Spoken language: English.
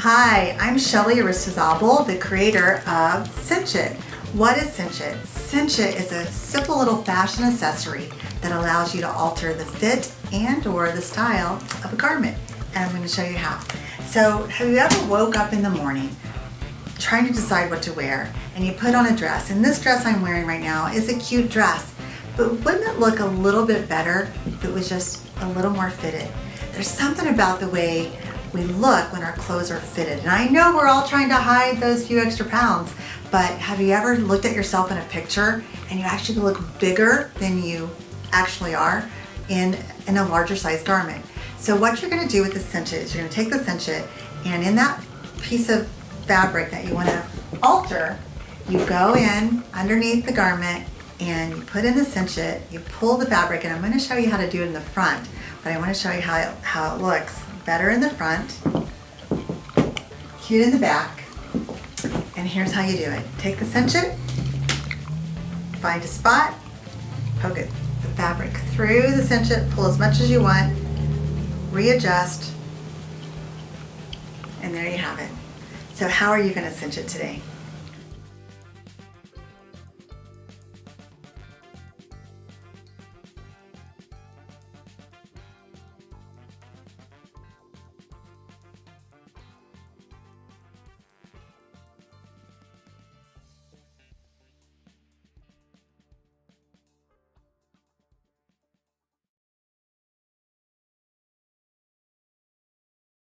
Hi, I'm Shelly Aristizabal, the creator of Cinch It. What is Cinch It? Cinch It is a simple little fashion accessory that allows you to alter the fit and or the style of a garment. And I'm going to show you how. So have you ever woke up in the morning trying to decide what to wear and you put on a dress? And this dress I'm wearing right now is a cute dress, but wouldn't it look a little bit better if it was just a little more fitted? There's something about the way we look when our clothes are fitted. And I know we're all trying to hide those few extra pounds, but have you ever looked at yourself in a picture and you actually look bigger than you actually are in a larger size garment? So what you're gonna do with the Cinch It is you're gonna take the Cinch It, and in that piece of fabric that you wanna alter, you go in underneath the garment and you put in the Cinch It, you pull the fabric, and I'm gonna show you how to do it in the front, but I wanna show you how it looks better in the front, cute in the back. And here's how you do it. Take the Cinch It, find a spot, poke the fabric through the Cinch It, pull as much as you want, readjust, and there you have it. So how are you going to cinch it today?